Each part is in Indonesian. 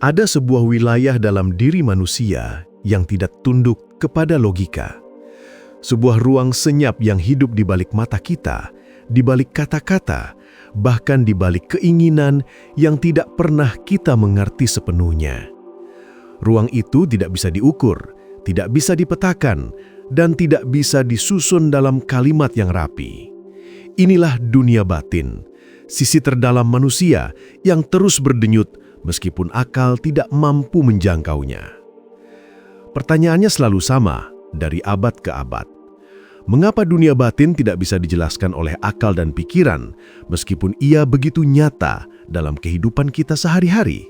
Ada sebuah wilayah dalam diri manusia yang tidak tunduk kepada logika. Sebuah ruang senyap yang hidup di balik mata kita, di balik kata-kata, bahkan di balik keinginan yang tidak pernah kita mengerti sepenuhnya. Ruang itu tidak bisa diukur, tidak bisa dipetakan, dan tidak bisa disusun dalam kalimat yang rapi. Inilah dunia batin, sisi terdalam manusia yang terus berdenyut meskipun akal tidak mampu menjangkaunya. Pertanyaannya selalu sama, dari abad ke abad. Mengapa dunia batin tidak bisa dijelaskan oleh akal dan pikiran, meskipun ia begitu nyata dalam kehidupan kita sehari-hari?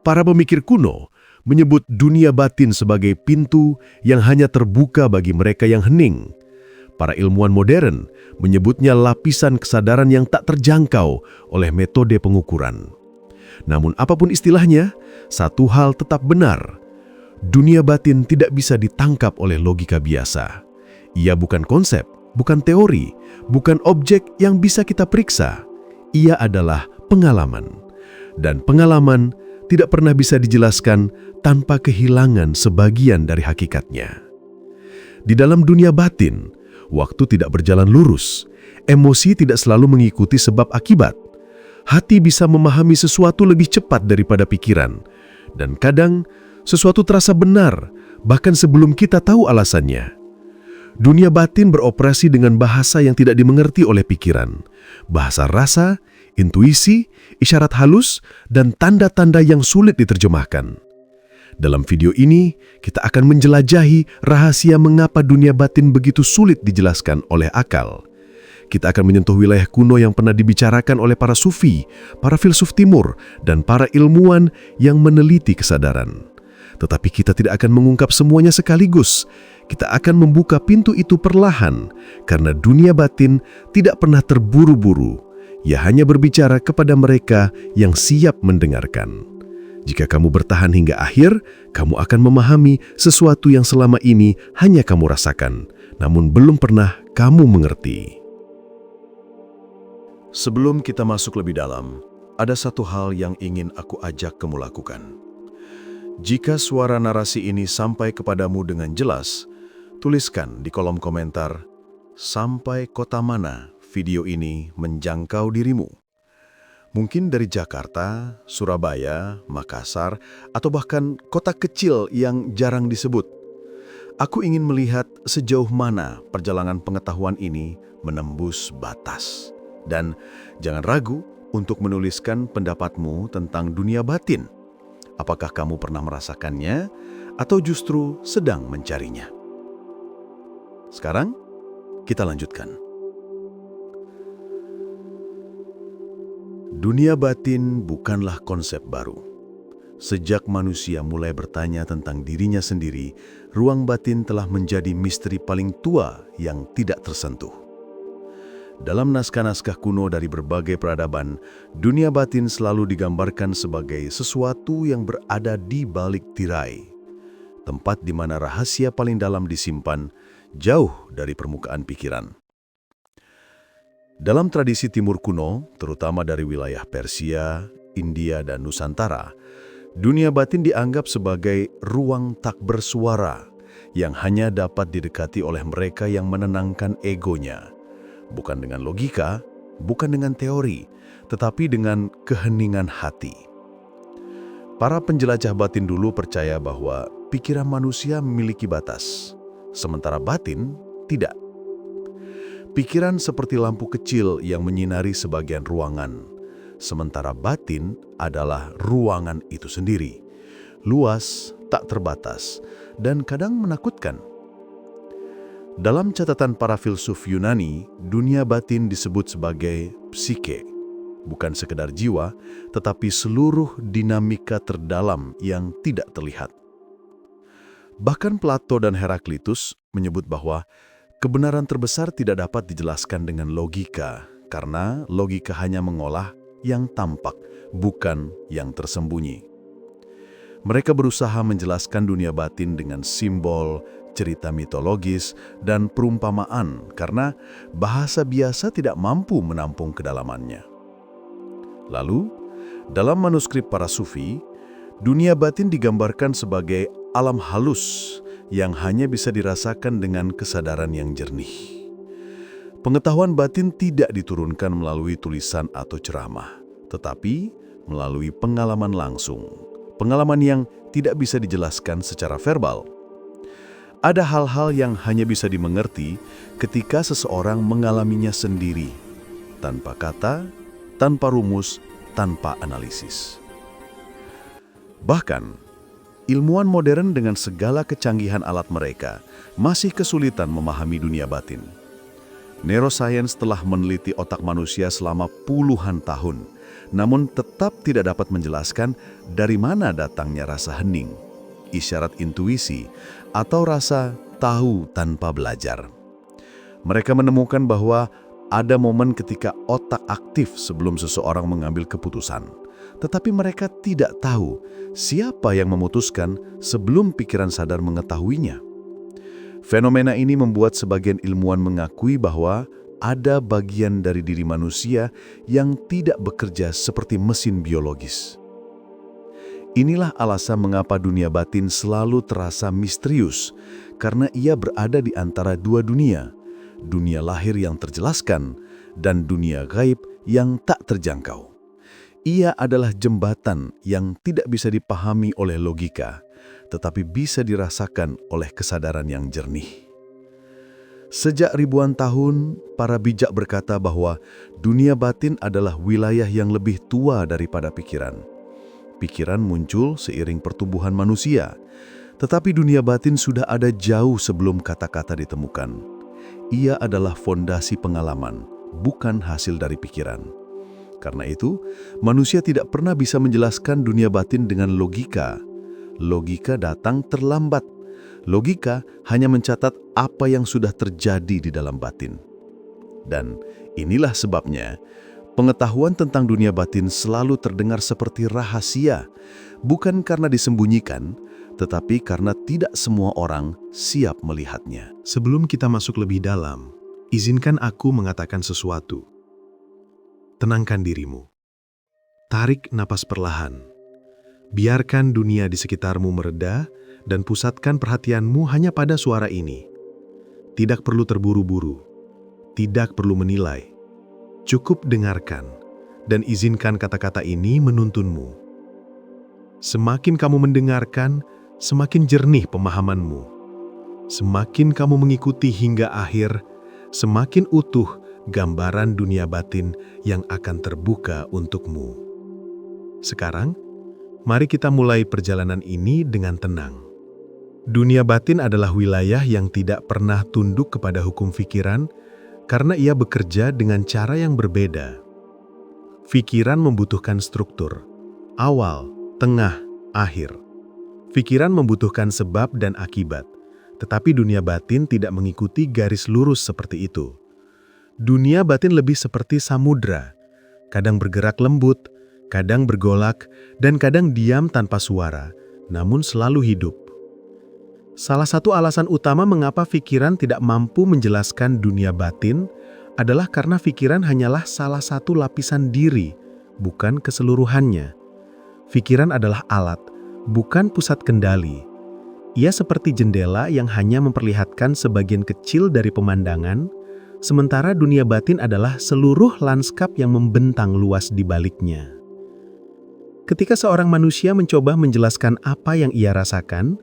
Para pemikir kuno menyebut dunia batin sebagai pintu yang hanya terbuka bagi mereka yang hening. Para ilmuwan modern menyebutnya lapisan kesadaran yang tak terjangkau oleh metode pengukuran. Namun apapun istilahnya, satu hal tetap benar. Dunia batin tidak bisa ditangkap oleh logika biasa. Ia bukan konsep, bukan teori, bukan objek yang bisa kita periksa. Ia adalah pengalaman. Dan pengalaman tidak pernah bisa dijelaskan tanpa kehilangan sebagian dari hakikatnya. Di dalam dunia batin, waktu tidak berjalan lurus, emosi tidak selalu mengikuti sebab akibat. Hati bisa memahami sesuatu lebih cepat daripada pikiran, dan kadang sesuatu terasa benar, bahkan sebelum kita tahu alasannya. Dunia batin beroperasi dengan bahasa yang tidak dimengerti oleh pikiran, bahasa rasa, intuisi, isyarat halus, dan tanda-tanda yang sulit diterjemahkan. Dalam video ini, kita akan menjelajahi rahasia mengapa dunia batin begitu sulit dijelaskan oleh akal. Kita akan menyentuh wilayah kuno yang pernah dibicarakan oleh para sufi, para filsuf timur, dan para ilmuwan yang meneliti kesadaran. Tetapi kita tidak akan mengungkap semuanya sekaligus. Kita akan membuka pintu itu perlahan, karena dunia batin tidak pernah terburu-buru. Ia hanya berbicara kepada mereka yang siap mendengarkan. Jika kamu bertahan hingga akhir, kamu akan memahami sesuatu yang selama ini hanya kamu rasakan, namun belum pernah kamu mengerti. Sebelum kita masuk lebih dalam, ada satu hal yang ingin aku ajak kamu lakukan. Jika suara narasi ini sampai kepadamu dengan jelas, tuliskan di kolom komentar, sampai kota mana video ini menjangkau dirimu. Mungkin dari Jakarta, Surabaya, Makassar, atau bahkan kota kecil yang jarang disebut. Aku ingin melihat sejauh mana perjalanan pengetahuan ini menembus batas. Dan jangan ragu untuk menuliskan pendapatmu tentang dunia batin. Apakah kamu pernah merasakannya atau justru sedang mencarinya? Sekarang, kita lanjutkan. Dunia batin bukanlah konsep baru. Sejak manusia mulai bertanya tentang dirinya sendiri, ruang batin telah menjadi misteri paling tua yang tidak tersentuh. Dalam naskah-naskah kuno dari berbagai peradaban, dunia batin selalu digambarkan sebagai sesuatu yang berada di balik tirai. Tempat di mana rahasia paling dalam disimpan, jauh dari permukaan pikiran. Dalam tradisi Timur kuno, terutama dari wilayah Persia, India, dan Nusantara, dunia batin dianggap sebagai ruang tak bersuara yang hanya dapat didekati oleh mereka yang menenangkan egonya. Bukan dengan logika, bukan dengan teori, tetapi dengan keheningan hati. Para penjelajah batin dulu percaya bahwa pikiran manusia memiliki batas, sementara batin tidak. Pikiran seperti lampu kecil yang menyinari sebagian ruangan, sementara batin adalah ruangan itu sendiri, luas, tak terbatas, dan kadang menakutkan. Dalam catatan para filsuf Yunani, dunia batin disebut sebagai psike, bukan sekedar jiwa, tetapi seluruh dinamika terdalam yang tidak terlihat. Bahkan Plato dan Heraklitus menyebut bahwa kebenaran terbesar tidak dapat dijelaskan dengan logika, karena logika hanya mengolah yang tampak, bukan yang tersembunyi. Mereka berusaha menjelaskan dunia batin dengan simbol, cerita mitologis, dan perumpamaan karena bahasa biasa tidak mampu menampung kedalamannya. Lalu, dalam manuskrip para sufi, Dunia batin digambarkan sebagai alam halus yang hanya bisa dirasakan dengan kesadaran yang jernih. Pengetahuan batin tidak diturunkan melalui tulisan atau ceramah, tetapi melalui pengalaman langsung. Pengalaman yang tidak bisa dijelaskan secara verbal. Ada hal-hal yang hanya bisa dimengerti ketika seseorang mengalaminya sendiri, tanpa kata, tanpa rumus, tanpa analisis. Bahkan, ilmuwan modern dengan segala kecanggihan alat mereka masih kesulitan memahami dunia batin. Neuroscience telah meneliti otak manusia selama puluhan tahun, namun tetap tidak dapat menjelaskan dari mana datangnya rasa hening, isyarat intuisi, atau rasa tahu tanpa belajar. Mereka menemukan bahwa ada momen ketika otak aktif sebelum seseorang mengambil keputusan, tetapi mereka tidak tahu siapa yang memutuskan sebelum pikiran sadar mengetahuinya. Fenomena ini membuat sebagian ilmuwan mengakui bahwa ada bagian dari diri manusia yang tidak bekerja seperti mesin biologis. Inilah alasan mengapa dunia batin selalu terasa misterius, karena ia berada di antara dua dunia, dunia lahir yang terjelaskan dan dunia gaib yang tak terjangkau. Ia adalah jembatan yang tidak bisa dipahami oleh logika, tetapi bisa dirasakan oleh kesadaran yang jernih. Sejak ribuan tahun, para bijak berkata bahwa dunia batin adalah wilayah yang lebih tua daripada pikiran. Pikiran muncul seiring pertumbuhan manusia, tetapi dunia batin sudah ada jauh sebelum kata-kata ditemukan. Ia adalah fondasi pengalaman, bukan hasil dari pikiran. Karena itu, manusia tidak pernah bisa menjelaskan dunia batin dengan logika. Logika datang terlambat. Logika hanya mencatat apa yang sudah terjadi di dalam batin. Dan inilah sebabnya, pengetahuan tentang dunia batin selalu terdengar seperti rahasia, bukan karena disembunyikan, tetapi karena tidak semua orang siap melihatnya. Sebelum kita masuk lebih dalam, izinkan aku mengatakan sesuatu. Tenangkan dirimu. Tarik napas perlahan. Biarkan dunia di sekitarmu mereda dan pusatkan perhatianmu hanya pada suara ini. Tidak perlu terburu-buru. Tidak perlu menilai. Cukup dengarkan dan izinkan kata-kata ini menuntunmu. Semakin kamu mendengarkan, semakin jernih pemahamanmu. Semakin kamu mengikuti hingga akhir, semakin utuh gambaran dunia batin yang akan terbuka untukmu. Sekarang, mari kita mulai perjalanan ini dengan tenang. Dunia batin adalah wilayah yang tidak pernah tunduk kepada hukum pikiran karena ia bekerja dengan cara yang berbeda. Pikiran membutuhkan struktur, awal, tengah, akhir. Pikiran membutuhkan sebab dan akibat, tetapi dunia batin tidak mengikuti garis lurus seperti itu. Dunia batin lebih seperti samudra, kadang bergerak lembut, kadang bergolak, dan kadang diam tanpa suara, namun selalu hidup. Salah satu alasan utama mengapa pikiran tidak mampu menjelaskan dunia batin adalah karena pikiran hanyalah salah satu lapisan diri, bukan keseluruhannya. Pikiran adalah alat, bukan pusat kendali. Ia seperti jendela yang hanya memperlihatkan sebagian kecil dari pemandangan, sementara dunia batin adalah seluruh lanskap yang membentang luas di baliknya. Ketika seorang manusia mencoba menjelaskan apa yang ia rasakan,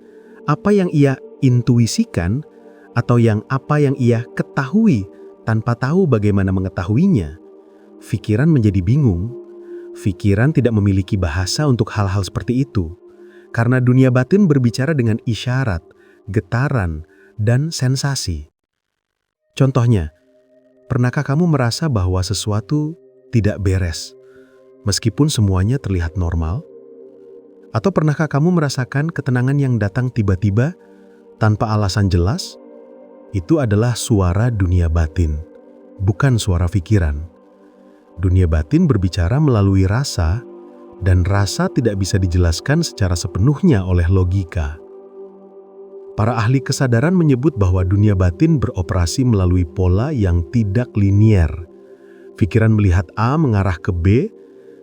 apa yang ia intuisikan, atau apa yang ia ketahui tanpa tahu bagaimana mengetahuinya, pikiran menjadi bingung. Pikiran tidak memiliki bahasa untuk hal-hal seperti itu, karena dunia batin berbicara dengan isyarat, getaran, dan sensasi. Contohnya, pernahkah kamu merasa bahwa sesuatu tidak beres, meskipun semuanya terlihat normal? Atau pernahkah kamu merasakan ketenangan yang datang tiba-tiba, tanpa alasan jelas? Itu adalah suara dunia batin, bukan suara pikiran. Dunia batin berbicara melalui rasa, dan rasa tidak bisa dijelaskan secara sepenuhnya oleh logika. Para ahli kesadaran menyebut bahwa dunia batin beroperasi melalui pola yang tidak linier. Pikiran melihat A mengarah ke B,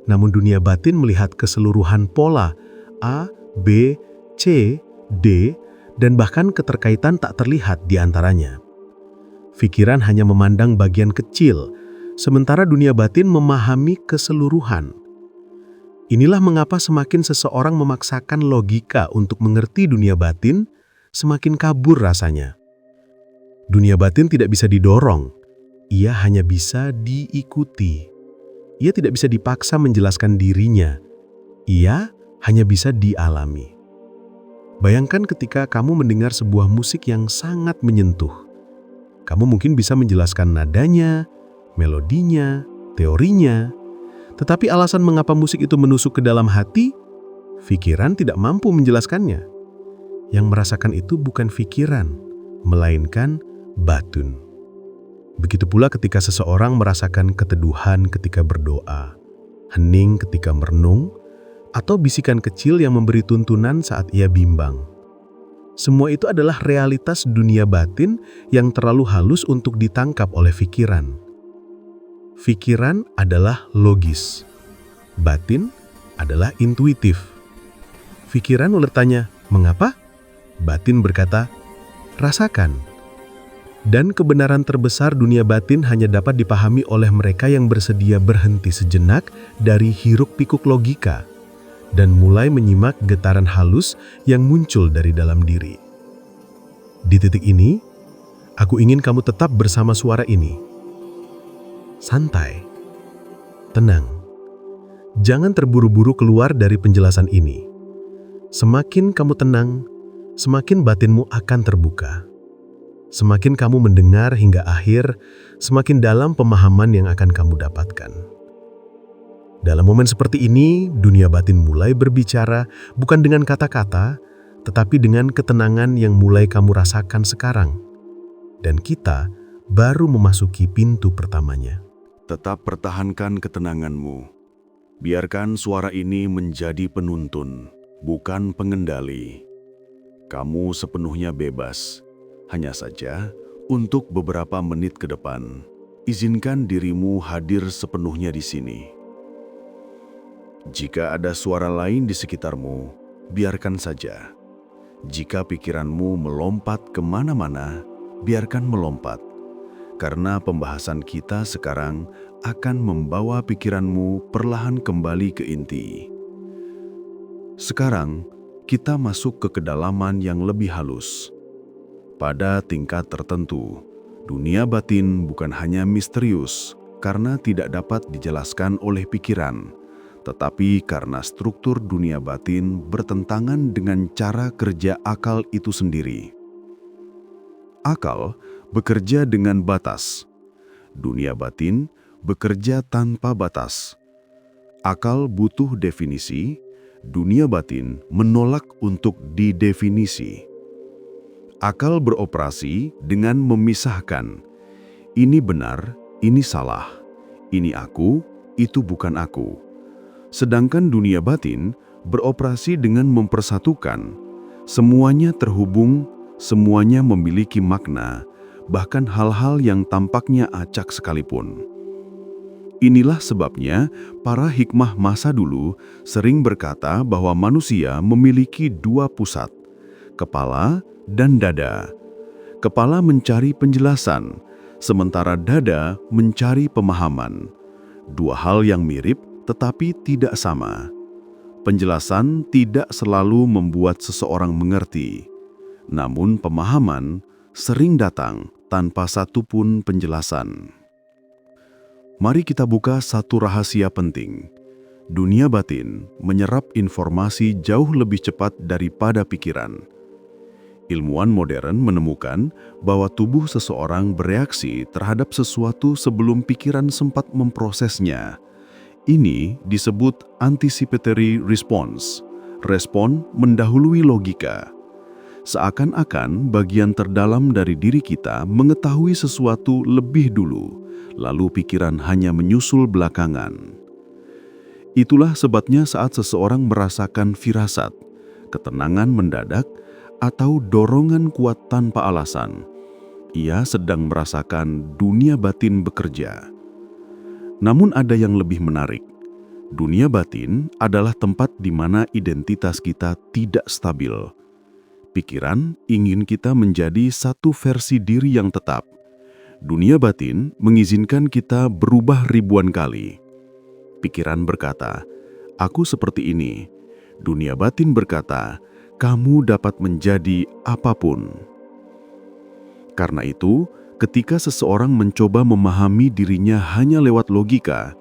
namun dunia batin melihat keseluruhan pola A, B, C, D, dan bahkan keterkaitan tak terlihat di antaranya. Pikiran hanya memandang bagian kecil, sementara dunia batin memahami keseluruhan. Inilah mengapa semakin seseorang memaksakan logika untuk mengerti dunia batin, semakin kabur rasanya. Dunia batin tidak bisa didorong, ia hanya bisa diikuti. Ia tidak bisa dipaksa menjelaskan dirinya, ia hanya bisa dialami. Bayangkan ketika kamu mendengar sebuah musik yang sangat menyentuh. Kamu mungkin bisa menjelaskan nadanya, melodinya, teorinya, tetapi alasan mengapa musik itu menusuk ke dalam hati, pikiran tidak mampu menjelaskannya. Yang merasakan itu bukan pikiran, melainkan batun. Begitu pula ketika seseorang merasakan keteduhan ketika berdoa, hening ketika merenung, atau bisikan kecil yang memberi tuntunan saat ia bimbang. Semua itu adalah realitas dunia batin yang terlalu halus untuk ditangkap oleh pikiran. Pikiran adalah logis, batin adalah intuitif. Pikiran bertanya, "Mengapa?" Batin berkata, "Rasakan." Dan kebenaran terbesar dunia batin hanya dapat dipahami oleh mereka yang bersedia berhenti sejenak dari hiruk-pikuk logika dan mulai menyimak getaran halus yang muncul dari dalam diri. Di titik ini, aku ingin kamu tetap bersama suara ini. Santai, tenang. Jangan terburu-buru keluar dari penjelasan ini. Semakin kamu tenang, semakin batinmu akan terbuka. Semakin kamu mendengar hingga akhir, semakin dalam pemahaman yang akan kamu dapatkan. Dalam momen seperti ini, dunia batin mulai berbicara bukan dengan kata-kata, tetapi dengan ketenangan yang mulai kamu rasakan sekarang. Dan kita baru memasuki pintu pertamanya. Tetap pertahankan ketenanganmu. Biarkan suara ini menjadi penuntun, bukan pengendali. Kamu sepenuhnya bebas. Hanya saja, untuk beberapa menit ke depan, izinkan dirimu hadir sepenuhnya di sini. Jika ada suara lain di sekitarmu, biarkan saja. Jika pikiranmu melompat kemana-mana, biarkan melompat. Karena pembahasan kita sekarang akan membawa pikiranmu perlahan kembali ke inti. Sekarang, kita masuk ke kedalaman yang lebih halus. Pada tingkat tertentu, dunia batin bukan hanya misterius karena tidak dapat dijelaskan oleh pikiran, tetapi karena struktur dunia batin bertentangan dengan cara kerja akal itu sendiri. Akal bekerja dengan batas. Dunia batin bekerja tanpa batas. Akal butuh definisi, dunia batin menolak untuk didefinisi. Akal beroperasi dengan memisahkan. Ini benar, ini salah. Ini aku, itu bukan aku. Sedangkan dunia batin beroperasi dengan mempersatukan. Semuanya terhubung, semuanya memiliki makna, bahkan hal-hal yang tampaknya acak sekalipun. Inilah sebabnya para hikmah masa dulu sering berkata bahwa manusia memiliki dua pusat, kepala dan dada. Kepala mencari penjelasan, sementara dada mencari pemahaman. Dua hal yang mirip tetapi tidak sama. Penjelasan tidak selalu membuat seseorang mengerti, namun pemahaman sering datang tanpa satupun penjelasan. Mari kita buka satu rahasia penting. Dunia batin menyerap informasi jauh lebih cepat daripada pikiran. Ilmuwan modern menemukan bahwa tubuh seseorang bereaksi terhadap sesuatu sebelum pikiran sempat memprosesnya. Ini disebut anticipatory response. Respon mendahului logika. Seakan-akan bagian terdalam dari diri kita mengetahui sesuatu lebih dulu, lalu pikiran hanya menyusul belakangan. Itulah sebabnya saat seseorang merasakan firasat, ketenangan mendadak, atau dorongan kuat tanpa alasan, ia sedang merasakan dunia batin bekerja. Namun ada yang lebih menarik. Dunia batin adalah tempat di mana identitas kita tidak stabil. Pikiran ingin kita menjadi satu versi diri yang tetap. Dunia batin mengizinkan kita berubah ribuan kali. Pikiran berkata, "Aku seperti ini." Dunia batin berkata, "Kamu dapat menjadi apapun." Karena itu, ketika seseorang mencoba memahami dirinya hanya lewat logika,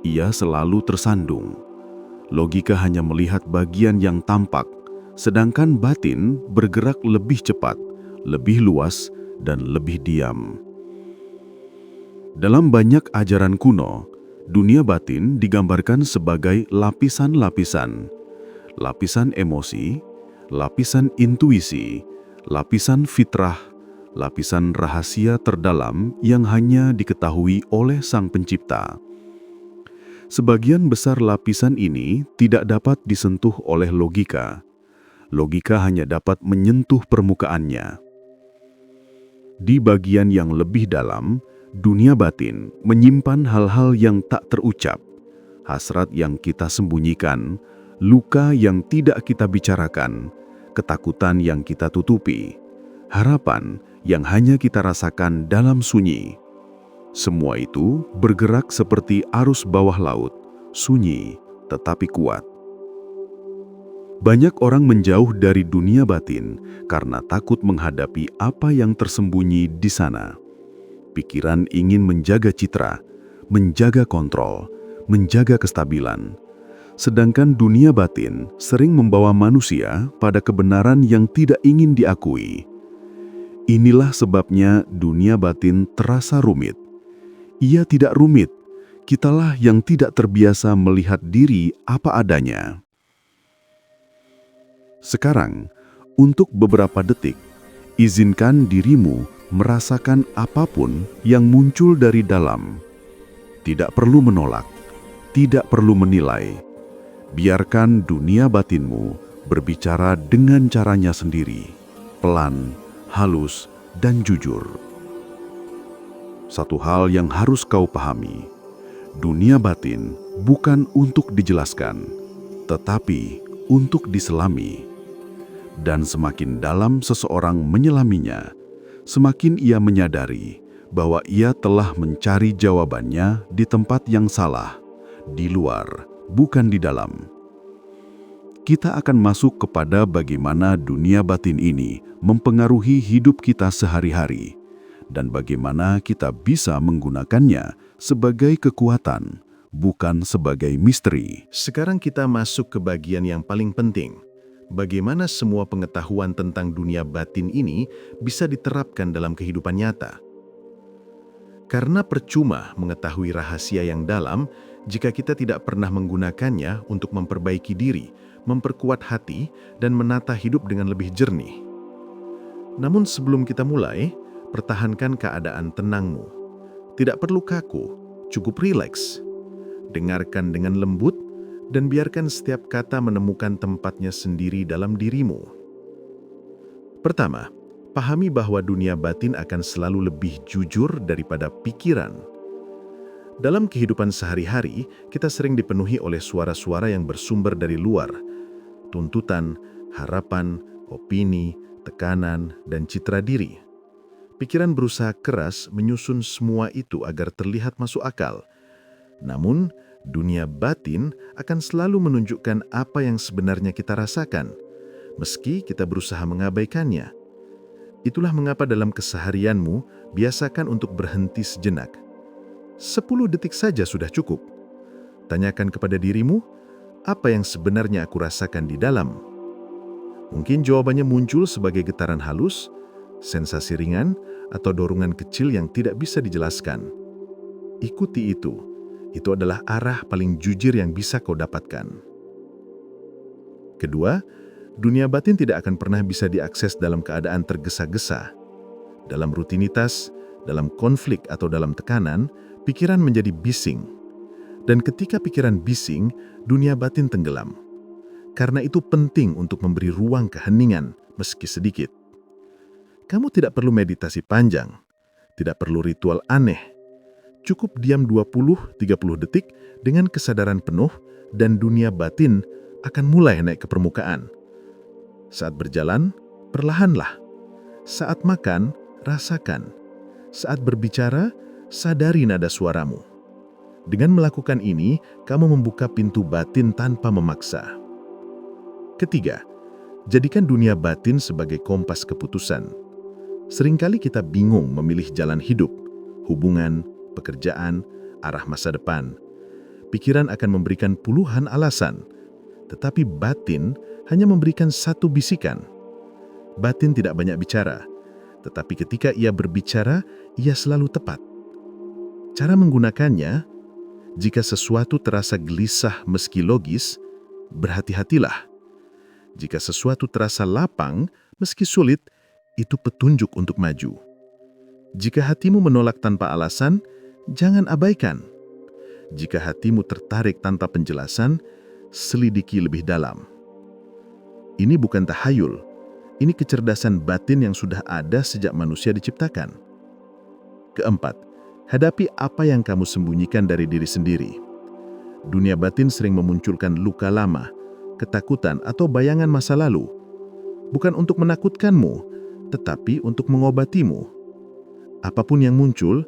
ia selalu tersandung. Logika hanya melihat bagian yang tampak, sedangkan batin bergerak lebih cepat, lebih luas, dan lebih diam. Dalam banyak ajaran kuno, dunia batin digambarkan sebagai lapisan-lapisan. Lapisan emosi, lapisan intuisi, lapisan fitrah, lapisan rahasia terdalam yang hanya diketahui oleh Sang Pencipta. Sebagian besar lapisan ini tidak dapat disentuh oleh logika. Logika hanya dapat menyentuh permukaannya. Di bagian yang lebih dalam, dunia batin menyimpan hal-hal yang tak terucap, hasrat yang kita sembunyikan, luka yang tidak kita bicarakan, ketakutan yang kita tutupi, harapan yang hanya kita rasakan dalam sunyi. Semua itu bergerak seperti arus bawah laut, sunyi tetapi kuat. Banyak orang menjauh dari dunia batin karena takut menghadapi apa yang tersembunyi di sana. Pikiran ingin menjaga citra, menjaga kontrol, menjaga kestabilan. Sedangkan dunia batin sering membawa manusia pada kebenaran yang tidak ingin diakui. Inilah sebabnya dunia batin terasa rumit. Ia tidak rumit, kitalah yang tidak terbiasa melihat diri apa adanya. Sekarang, untuk beberapa detik, izinkan dirimu merasakan apapun yang muncul dari dalam. Tidak perlu menolak, tidak perlu menilai. Biarkan dunia batinmu berbicara dengan caranya sendiri, pelan, halus, dan jujur. Satu hal yang harus kau pahami, dunia batin bukan untuk dijelaskan, tetapi untuk diselami. Dan semakin dalam seseorang menyelaminya, semakin ia menyadari bahwa ia telah mencari jawabannya di tempat yang salah, di luar, bukan di dalam. Kita akan masuk kepada bagaimana dunia batin ini mempengaruhi hidup kita sehari-hari, dan bagaimana kita bisa menggunakannya sebagai kekuatan, bukan sebagai misteri. Sekarang kita masuk ke bagian yang paling penting. Bagaimana semua pengetahuan tentang dunia batin ini bisa diterapkan dalam kehidupan nyata. Karena percuma mengetahui rahasia yang dalam jika kita tidak pernah menggunakannya untuk memperbaiki diri, memperkuat hati, dan menata hidup dengan lebih jernih. Namun sebelum kita mulai, pertahankan keadaan tenangmu. Tidak perlu kaku, cukup rileks. Dengarkan dengan lembut, dan biarkan setiap kata menemukan tempatnya sendiri dalam dirimu. Pertama, pahami bahwa dunia batin akan selalu lebih jujur daripada pikiran. Dalam kehidupan sehari-hari, kita sering dipenuhi oleh suara-suara yang bersumber dari luar, tuntutan, harapan, opini, tekanan, dan citra diri. Pikiran berusaha keras menyusun semua itu agar terlihat masuk akal. Namun, dunia batin akan selalu menunjukkan apa yang sebenarnya kita rasakan, meski kita berusaha mengabaikannya. Itulah mengapa dalam keseharianmu, biasakan untuk berhenti sejenak. 10 detik saja sudah cukup. Tanyakan kepada dirimu, apa yang sebenarnya aku rasakan di dalam? Mungkin jawabannya muncul sebagai getaran halus, sensasi ringan, atau dorongan kecil yang tidak bisa dijelaskan. Ikuti itu. Itu adalah arah paling jujur yang bisa kau dapatkan. Kedua, dunia batin tidak akan pernah bisa diakses dalam keadaan tergesa-gesa. Dalam rutinitas, dalam konflik atau dalam tekanan, pikiran menjadi bising. Dan ketika pikiran bising, dunia batin tenggelam. Karena itu penting untuk memberi ruang keheningan, meski sedikit. Kamu tidak perlu meditasi panjang, tidak perlu ritual aneh. Cukup diam 20-30 detik dengan kesadaran penuh dan dunia batin akan mulai naik ke permukaan. Saat berjalan, perlahanlah. Saat makan, rasakan. Saat berbicara, sadari nada suaramu. Dengan melakukan ini, kamu membuka pintu batin tanpa memaksa. Ketiga, jadikan dunia batin sebagai kompas keputusan. Seringkali kita bingung memilih jalan hidup, hubungan, pekerjaan, arah masa depan. Pikiran akan memberikan puluhan alasan, tetapi batin hanya memberikan satu bisikan. Batin tidak banyak bicara, tetapi ketika ia berbicara, ia selalu tepat. Cara menggunakannya, jika sesuatu terasa gelisah meski logis, berhati-hatilah. Jika sesuatu terasa lapang meski sulit, itu petunjuk untuk maju. Jika hatimu menolak tanpa alasan, jangan abaikan. Jika hatimu tertarik tanpa penjelasan, selidiki lebih dalam. Ini bukan tahayul, ini kecerdasan batin yang sudah ada sejak manusia diciptakan. Keempat, hadapi apa yang kamu sembunyikan dari diri sendiri. Dunia batin sering memunculkan luka lama, ketakutan atau bayangan masa lalu. Bukan untuk menakutkanmu, tetapi untuk mengobatimu. Apapun yang muncul,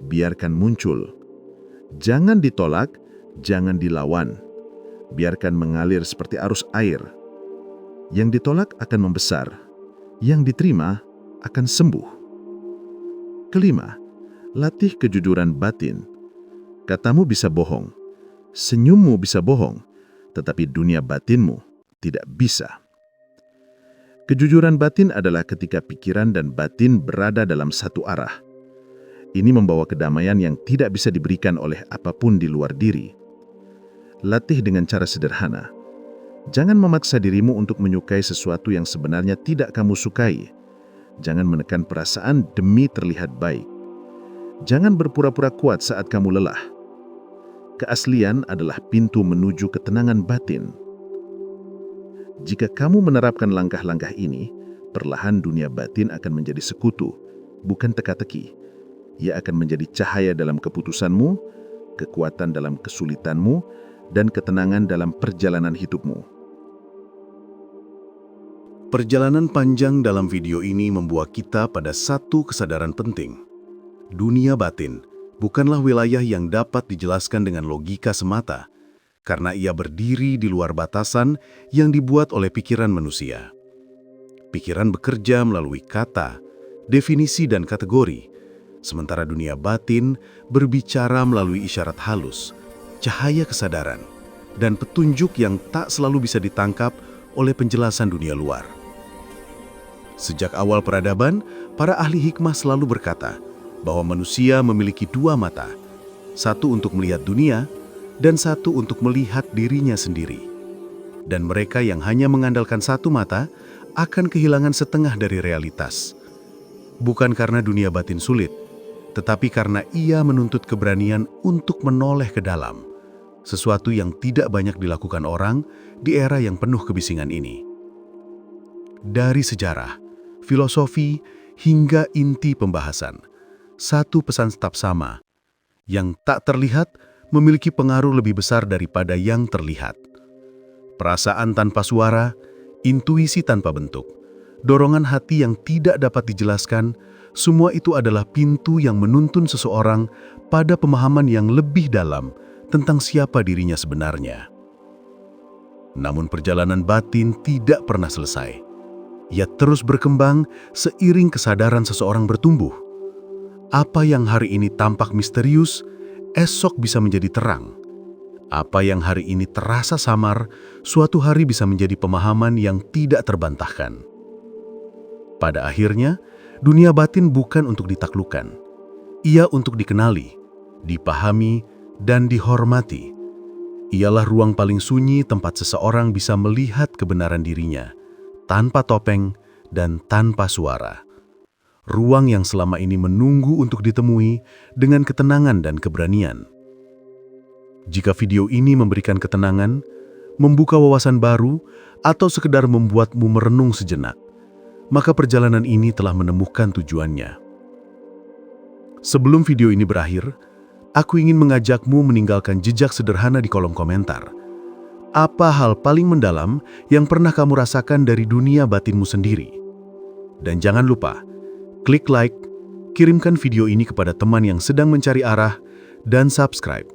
biarkan muncul. Jangan ditolak, jangan dilawan. Biarkan mengalir seperti arus air. Yang ditolak akan membesar, yang diterima akan sembuh. Kelima, latih kejujuran batin. Katamu bisa bohong, senyummu bisa bohong, tetapi dunia batinmu tidak bisa. Kejujuran batin adalah ketika pikiran dan batin berada dalam satu arah. Ini membawa kedamaian yang tidak bisa diberikan oleh apapun di luar diri. Latih dengan cara sederhana. Jangan memaksa dirimu untuk menyukai sesuatu yang sebenarnya tidak kamu sukai. Jangan menekan perasaan demi terlihat baik. Jangan berpura-pura kuat saat kamu lelah. Keaslian adalah pintu menuju ketenangan batin. Jika kamu menerapkan langkah-langkah ini, perlahan dunia batin akan menjadi sekutu, bukan teka-teki. Ia akan menjadi cahaya dalam keputusanmu, kekuatan dalam kesulitanmu, dan ketenangan dalam perjalanan hidupmu. Perjalanan panjang dalam video ini membawa kita pada satu kesadaran penting. Dunia batin bukanlah wilayah yang dapat dijelaskan dengan logika semata, karena ia berdiri di luar batasan yang dibuat oleh pikiran manusia. Pikiran bekerja melalui kata, definisi, dan kategori, sementara dunia batin berbicara melalui isyarat halus, cahaya kesadaran, dan petunjuk yang tak selalu bisa ditangkap oleh penjelasan dunia luar. Sejak awal peradaban, para ahli hikmah selalu berkata bahwa manusia memiliki dua mata, satu untuk melihat dunia, dan satu untuk melihat dirinya sendiri. Dan mereka yang hanya mengandalkan satu mata akan kehilangan setengah dari realitas. Bukan karena dunia batin sulit, tetapi karena ia menuntut keberanian untuk menoleh ke dalam, sesuatu yang tidak banyak dilakukan orang di era yang penuh kebisingan ini. Dari sejarah, filosofi, hingga inti pembahasan, satu pesan tetap sama, yang tak terlihat memiliki pengaruh lebih besar daripada yang terlihat. Perasaan tanpa suara, intuisi tanpa bentuk, dorongan hati yang tidak dapat dijelaskan, semua itu adalah pintu yang menuntun seseorang pada pemahaman yang lebih dalam tentang siapa dirinya sebenarnya. Namun perjalanan batin tidak pernah selesai. Ia terus berkembang seiring kesadaran seseorang bertumbuh. Apa yang hari ini tampak misterius, esok bisa menjadi terang. Apa yang hari ini terasa samar, suatu hari bisa menjadi pemahaman yang tidak terbantahkan. Pada akhirnya, dunia batin bukan untuk ditaklukkan. Ia untuk dikenali, dipahami, dan dihormati. Ialah ruang paling sunyi tempat seseorang bisa melihat kebenaran dirinya, tanpa topeng dan tanpa suara. Ruang yang selama ini menunggu untuk ditemui dengan ketenangan dan keberanian. Jika video ini memberikan ketenangan, membuka wawasan baru, atau sekedar membuatmu merenung sejenak, maka perjalanan ini telah menemukan tujuannya. Sebelum video ini berakhir, Aku ingin mengajakmu meninggalkan jejak sederhana di kolom komentar. Apa hal paling mendalam yang pernah kamu rasakan dari dunia batinmu sendiri? Dan jangan lupa, klik like, kirimkan video ini kepada teman yang sedang mencari arah, dan subscribe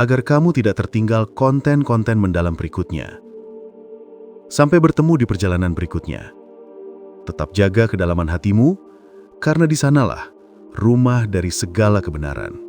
agar kamu tidak tertinggal konten-konten mendalam berikutnya. Sampai bertemu di perjalanan berikutnya. Tetap jaga kedalaman hatimu, karena di sanalah rumah dari segala kebenaran.